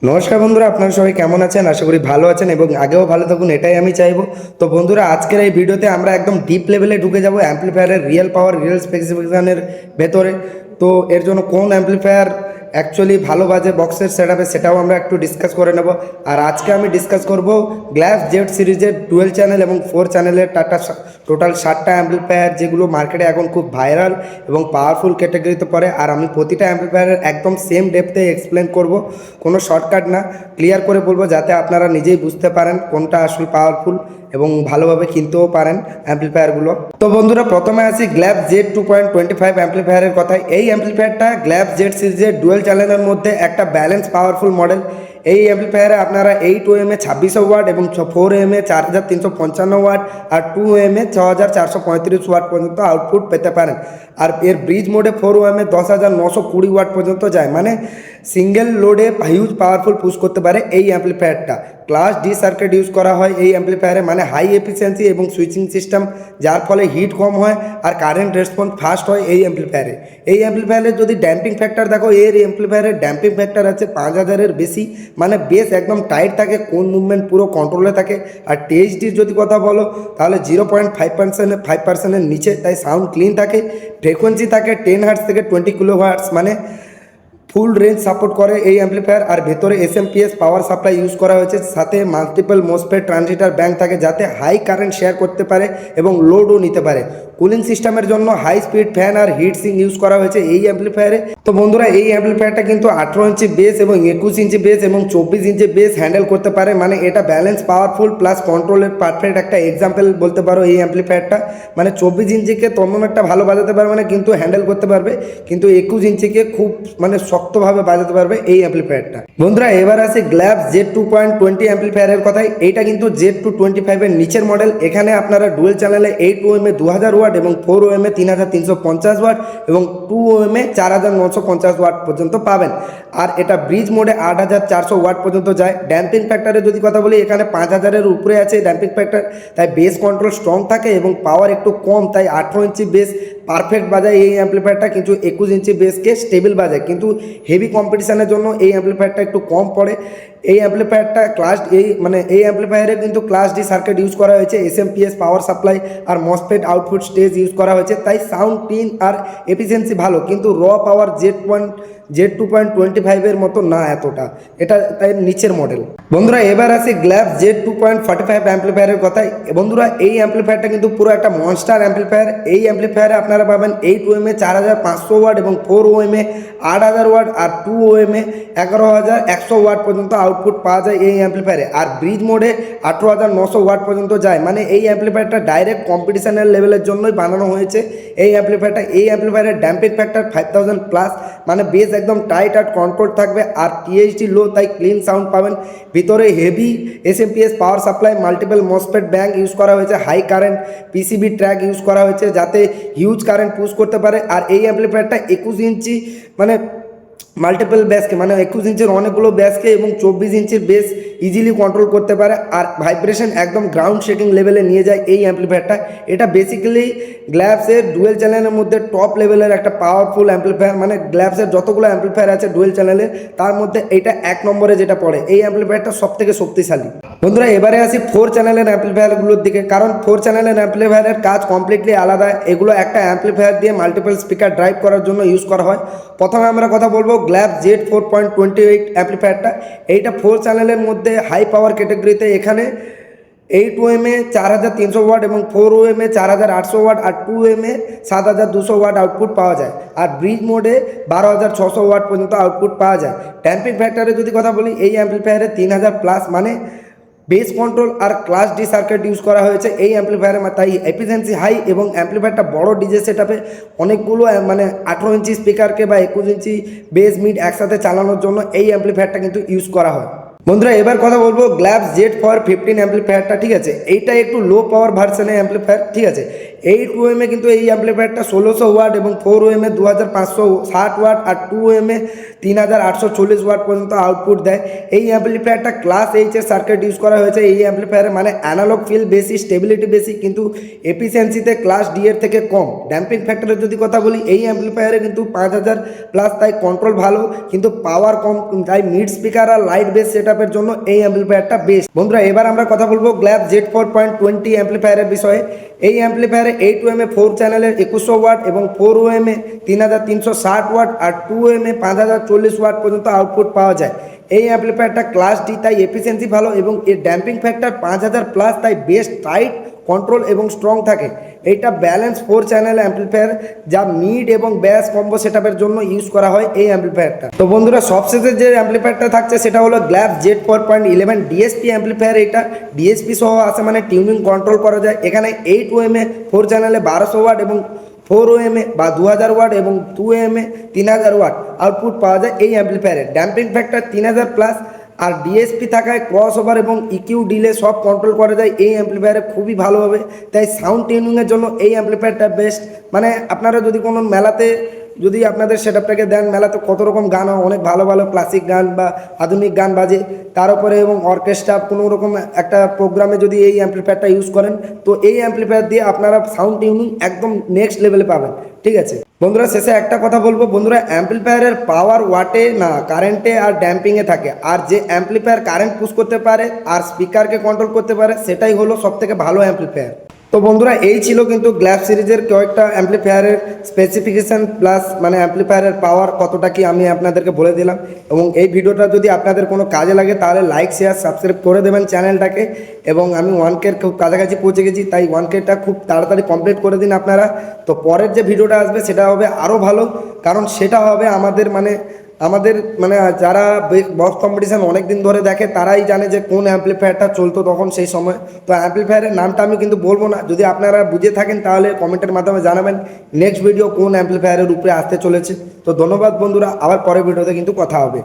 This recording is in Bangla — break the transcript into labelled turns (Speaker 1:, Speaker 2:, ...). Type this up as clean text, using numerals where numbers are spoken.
Speaker 1: নমস্কার বন্ধুরা, আপনারা সবাই কেমন আছেন? আশা করি ভালো আছেন এবং আগেও ভালো থাকুন, এটাই আমি চাইবো। তো বন্ধুরা, আজকের এই ভিডিওতে আমরা একদম ডিপ লেভেলে ঢুকে যাব অ্যাম্পলিফায়ারের রিয়েল পাওয়ার, রিয়েল স্পেসিফিকেশনের ভেতরে। তো এর জন্য কোন অ্যাম্পলিফায়ার অ্যাকচুয়ালি ভালো বাজে বক্সের সেটআপে, সেটাও আমরা একটু ডিসকাস করে নেব। আর আজকে আমি ডিসকাস করব গ্লাস জেড সিরিজের ডুয়েল চ্যানেল এবং 4 চ্যানেলের টাটা টোটাল 7টা অ্যাম্পলিফায়ার, যেগুলো মার্কেটে এখন খুব ভাইরাল এবং পাওয়ারফুল ক্যাটাগরিতে পড়ে। আর আমি প্রতিটা অ্যাম্পলিফায়ারের একদম সেম ডেপথে এক্সপ্লেন করব, কোনো শর্টকাট না, ক্লিয়ার করে বলবো, যাতে আপনারা নিজেই বুঝতে পারেন কোনটা আসলে পাওয়ারফুল এবং ভালোভাবে কিনতেও পারেন অ্যাম্পলিফায়ারগুলো। তো বন্ধুরা, প্রথমে আসি গ্ল্যাব জেড 2.25 অ্যাম্পলিফায়ারের কথায়। এই অ্যাম্পলিফায়ারটা গ্ল্যাব জেড সিরিজের ডুয়েল চ্যানেলের মধ্যে একটা ব্যালেন্স পাওয়ারফুল মডেল। এই অ্যাম্পলিফায়ারে আপনারা 8 ওএমএ 2600 ওয়াট এবং 4 ওএমএ 4355 ওয়াট আর 2 ওএমএ 6435 ওয়াট পর্যন্ত আউটপুট পেতে পারেন। আর এর ব্রিজ মোডে 4 ওএমএ 10920 ওয়াট পর্যন্ত যায়, মানে সিঙ্গেল লোডে হিউজ পাওয়ারফুল পুশ করতে পারে এই অ্যাম্পলিফায়ারটা। ক্লাস ডি সার্কিট ইউজ করা হয় এই অ্যাম্পলিফায়ারে, মানে হাই এফিসিয়েন্সি এবং সুইচিং সিস্টেম, যার ফলে হিট কম হয় আর কারেন্ট রেসপন্স ফাস্ট হয় এই অ্যাম্পলিফায়ারে। এই অ্যাম্পলিফায়ারের যদি ড্যাম্পিং ফ্যাক্টর দেখো, এর অ্যাম্পলিফায়ারের ড্যাম্পিং ফ্যাক্টর আছে 5000-এর বেশি, মানে বেস একদম টাইট থাকে, কোন মুভমেন্ট পুরো কন্ট্রোলে থাকে। আর টিএইচডির যদি কথা বলো, তাহলে 0.5%-5%-এর নিচে, তাই সাউন্ড ক্লিন থাকে। ফ্রিকোয়েন্সি থাকে 10 হার্টজ থেকে 20 কিলো হার্টজ, মানে ফুল রেঞ্জ সাপোর্ট করে এই অ্যাম্পলিফায়ার। আর ভেতরে এসএমপিএস পাওয়ার সাপ্লাই ইউজ করা হয়েছে, সাথে মাল্টিপল মোসফেট ট্রানজিস্টর ব্যাংক থাকে, যাতে হাই কারেন্ট শেয়ার করতে পারে এবং লোডও নিতে পারে। কুলিং সিস্টেমের জন্য হাই স্পিড ফ্যান আর হিট সিঙ্ক ইউজ করা হয়েছে এই অ্যাম্পলিফায়ারে। তো বন্ধুরা, এই অ্যাম্পলিফায়ারটা কিন্তু 18 ইঞ্চি বেস এবং 21 ইঞ্চি বেস এবং 24 ইঞ্চি বেস হ্যান্ডেল করতে পারে, মানে এটা ব্যালেন্স পাওয়ারফুল প্লাস কন্ট্রোলের পারফেক্ট একটা এক্সাম্পল বলতে পারো এই অ্যাম্পলিফায়ারটা। মানে 24 ইঞ্চিকে তেমন একটা ভালো বাজাতে পারবে না, কিন্তু হ্যান্ডেল করতে পারবে, কিন্তু 21 ইঞ্চিকে খুব মানে শক্তভাবে বাজাতে পারবে এই অ্যাম্পলিফায়ারটা। বন্ধুরা, এবার আসে গ্ল্যাব জেড 2.20 অ্যাম্পলিফায়ারের কথায়। এইটা কিন্তু জেড 225-এর নিচের মডেল। এখানে আপনারা ডুয়েল চ্যানেলে 8 ওএমএ 2000 ওয়াট এবং 4 ওএমএ 3350 ওয়াট এবং 2 ওএমএ 4950 ওয়াট পর্যন্ত পাবেন। আর এটা ব্রিজ মোডে 8400 ওয়াট পর্যন্ত যায়। ড্যাম্পিং ফ্যাক্টরের যদি কথা বলি, এখানে 5000-এর উপরে আছে ড্যাম্পিং ফ্যাক্টর, তাই বেস কন্ট্রোল স্ট্রং থাকে এবং পাওয়ার একটু কম, তাই 18 ইঞ্চি বেস পারফেক্ট বাজায় এই অ্যাম্পলিফায়ারটা, কিন্তু 21 ইঞ্চি বেসকে স্টেবল বাজায়, কিন্তু হেভি কম্পিটিশনের জন্য এই অ্যাম্পলিফায়ারটা একটু কম পড়ে। এই অ্যাম্পলিফায়ারটা এই অ্যাম্পলিফায়ারে কিন্তু ক্লাস ডি সার্কিট ইউজ করা হয়েছে, এসএমপিএস পাওয়ার সাপ্লাই আর মসফেট আউটপুট স্টেজ ইউজ করা হয়েছে, তাই সাউন্ড ক্লিন আর এফিসিয়েন্সি ভালো, কিন্তু র পাওয়ার জেড 2.25-এর মতো না এতটা, এটা তাই নিচের মডেল। বন্ধুরা, এবার আসি গ্ল্যাব জেড 2.45 অ্যাম্পলিফায়ারের কথায়। বন্ধুরা, এই অ্যাম্পলিফায়ারটা কিন্তু পুরো একটা মনস্টার অ্যাম্পলিফায়ার। এই অ্যাম্পলিফায়ারে আপনারা পাবেন 8 ওএমএ 4500 ওয়াট এবং 4 ওএমএ 8000 ওয়াট আর 2 ওএমএ 11100 ওয়াট পর্যন্ত আউটপুট পাওয়া যায় এই অ্যাম্পলিফায়ারে। আর ব্রিজ মোডে 18900 ওয়াট পর্যন্ত যায়, মানে এই অ্যাম্পলিফায়ারটা ডাইরেক্ট কম্পিটিশনের লেভেলের জন্যই বানানো হয়েছে এই অ্যাম্পলিফায়ারটা। এই অ্যাম্পলিফায়ারের ড্যাম্পিং ফ্যাক্টর 5000 প্লাস, মানে বেস একদম টাইট আর কন্ট্রোল থাকবে। আর টিএইচডি লো, তাই ক্লিন সাউন্ড পাবেন। ভিতরে heavy SMPS power supply, multiple MOSFET bank use করা হয়েছে, high current PCB track use করা হয়েছে, যাতে হিউজ কারেন্ট পুশ করতে পারে। আর এই অ্যাম্পলিফায়ারটা 21 ইঞ্চি মানে মাল্টিপল ব্যাসকে, মানে 21 ইঞ্চির অনেকগুলো ব্যাসকে এবং 24 ইঞ্চির বেস ইজিলি কন্ট্রোল করতে পারে। আর ভাইব্রেশন একদম গ্রাউন্ড শেকিং লেভেলে নিয়ে যায় এই অ্যাম্পলিফায়ারটা। এটা বেসিক্যালি গ্ল্যাবসের ডুয়েল চ্যানেলের মধ্যে টপ লেভেলের একটা পাওয়ারফুল অ্যাম্পলিফায়ার, মানে গ্ল্যাবসের যতগুলো অ্যাম্পলিফায়ার আছে ডুয়েল চ্যানেলের, তার মধ্যে এটা 1 নম্বরে যেটা পড়ে। এই অ্যাম্পলিফায়ারটা সব থেকে শক্তিশালী। বন্ধুরা, এবারে আসি 4 চ্যানেলের অ্যাম্পলিফায়ারগুলোর দিকে, কারণ 4 চ্যানেলের অ্যাম্পলিফায়ারের কাজ কমপ্লিটলি আলাদা। এগুলো একটা অ্যাম্পলিফায়ার দিয়ে মাল্টিপল স্পিকার ড্রাইভ করার জন্য ইউজ করা হয়। প্রথমে আমরা কথা বলবো গ্ল্যাব জেড 4.28 অ্যাম্পলিফায়ারটা। এইটা 4 চ্যানেলের মধ্যে হাই পাওয়ার ক্যাটাগরিতে। এখানে 8 ওএমএ 4300 ওয়াট এবং 4 ওএমএ 4800 ওয়াট আর 2 ওএমএ 7200 ওয়াট আউটপুট পাওয়া যায়। আর ব্রিজ মোডে 12600 ওয়াট পর্যন্ত আউটপুট পাওয়া যায়। ড্যাম্পিং ফ্যাক্টরে যদি কথা বলি, এই অ্যাম্পলিফায়ারে 3000 প্লাস, মানে বেস কন্ট্রোল আর ক্লাস ডি সার্কিট ইউজ করা হয়েছে এই অ্যাম্পলিফায়ারে, তাই এফিসিয়েন্সি হাই এবং অ্যাম্পলিফায়ারটা বড় ডিজে সেটআপে অনেকগুলো মানে 18 ইঞ্চি স্পিকারকে বা 21 ইঞ্চি বেস মিড একসাথে চালানোর জন্য এই অ্যাম্পলিফায়ারটা কিন্তু ইউজ করা হয়। বন্ধুরা, এবার কথা বলবো গ্ল্যাব জেড 415 অ্যাম্পলিফায়ারটা। ঠিক আছে, এইটা একটু লো পাওয়ার ভার্সনের অ্যাম্পলিফায়ার। ঠিক আছে, 8 ওএমে কিন্তু এই অ্যাম্পলিফায়ারটা 1600 ওয়াট এবং 4 ওএমে 2560 ওয়াট আর 2 ওএমে 3840 ওয়াট পর্যন্ত আউটপুট দেয়। এই অ্যাম্পলিফায়ারটা ক্লাস এইচের সার্কিট ইউজ করা হয়েছে এই অ্যাম্পলিফায়ারে, মানে অ্যানালগ ফিল বেশি, স্টেবিলিটি বেশি, কিন্তু এফিসিয়েন্সিতে ক্লাস ডি এর থেকে কম। ড্যাম্পিং ফ্যাক্টরের যদি কথা বলি, এই অ্যাম্পলিফায়ারে কিন্তু 5000 প্লাস, তাই কন্ট্রোল ভালো, কিন্তু পাওয়ার কম, তাই মিড স্পিকার আর লাইট বেস সেটআপের জন্য এই অ্যাম্পলিফায়ারটা বেস্ট। বন্ধুরা এবার আমরা কথা বলবো গ্ল্যাব Z4.20 অ্যাম্পলিফায়ারের বিষয়ে। এই অ্যাম্পলিফায়ারে 8 ওএমে 4 চ্যানেলের 2100 ওয়াট এবং 4 ওএমে 3360 ওয়াট আর 2 ওএমে 5040 ওয়াট পর্যন্ত আউটপুট পাওয়া যায়। এই অ্যাম্পলিফায়ারটা ক্লাস ডি, তাই এফিসিয়েন্সি ভালো এবং এর ড্যাম্পিং ফ্যাক্টর 5000 প্লাস, তাই বেস্ট টাইট কন্ট্রোল এবং স্ট্রং থাকে। এইটা ব্যালেন্স 4 চ্যানেল অ্যাম্পলিফায়ার, যা মিড এবং ব্যাস কম্বো সেটআপের জন্য ইউজ করা হয় এই অ্যাম্পলিফায়ারটা। তো বন্ধুরা সবশেষে যে অ্যাম্পলিফায়ারটা থাকছে সেটা হলো গ্ল্যাব Z4.11 ডিএসপি অ্যাম্পলিফায়ার। এটা ডিএসপি সহ আছে, মানে টিউনিং কন্ট্রোল করা যায়। এখানে 8 ওএমে 4 চ্যানেলে 1200 ওয়াট এবং 4 ওএমে বা 2000 ওয়াট এবং 2 ওএমে 3000 ওয়াট আউটপুট পাওয়া যায় এই অ্যাম্পলিফায়ারে। ড্যাম্পিং ফ্যাক্টর 3000 প্লাস আর ডিএসপি থাকায় ক্রস ওভার এবং ইকিউ ডিলে সব কন্ট্রোল করা যায় এই অ্যাম্পলিফায়ারে খুবই ভালোভাবে। তাই সাউন্ড টিউনিংয়ের জন্য এই অ্যাম্পলিফায়ারটা বেস্ট। মানে আপনারা যদি কোনো মেলাতে যদি আপনাদের সেটআপটাকে দেন, মেলাতে কত রকম গান হয়, অনেক ভালো ভালো ক্লাসিক গান বা আধুনিক গান বাজে, তার উপরে এবং অর্কেস্ট্রা কোনো রকম একটা প্রোগ্রামে যদি এই অ্যাম্পলিফায়ারটা ইউজ করেন, তো এই অ্যাম্পলিফায়ার দিয়ে আপনারা সাউন্ড টিউনিং একদম নেক্সট লেভেলে পাবেন। ঠিক আছে বন্ধুরা, শেষে একটা কথা বলবো বন্ধুরা, অ্যাম্পলিফায়ারের পাওয়ার ওয়াটে না, কারেন্টে আর ড্যাম্পিংয়ে থাকে। আর যে অ্যাম্পলিফায়ার কারেন্ট পুশ করতে পারে আর স্পিকারকে কন্ট্রোল করতে পারে, সেটাই হলো সবথেকে ভালো অ্যাম্পলিফায়ার। তো বন্ধুরা এই ছিল কিন্তু গ্ল্যাব সিরিজের কয়েকটা অ্যাম্পলিফায়ারের স্পেসিফিকেশান প্লাস মানে অ্যাম্পলিফায়ারের পাওয়ার কতটা কি আমি আপনাদেরকে বলে দিলাম। এবং এই ভিডিওটা যদি আপনাদের কোনো কাজে লাগে তাহলে লাইক শেয়ার সাবস্ক্রাইব করে দেবেন চ্যানেলটাকে। এবং আমি 1K খুব কাছাকাছি পৌঁছে গেছি, তাই 1Kটা খুব তাড়াতাড়ি কমপ্লিট করে দিন আপনারা। তো পরের যে ভিডিওটা আসবে সেটা হবে আরও ভালো, কারণ সেটা হবে আমাদের মানে যারা বক্স কম্পিটিশান অনেক দিন ধরে দেখে তারাই জানে যে কোন অ্যাম্পলিফায়ারটা চলতো তখন সেই সময়। তো অ্যাম্পলিফায়ারের নামটা আমি কিন্তু বলবো না, যদি আপনারা বুঝে থাকেন তাহলে কমেন্টের মাধ্যমে জানাবেন নেক্সট ভিডিও কোন অ্যাম্পলিফায়ারের উপরে আসতে চলেছে। তো ধন্যবাদ বন্ধুরা, আবার পরের ভিডিওতে কিন্তু কথা হবে।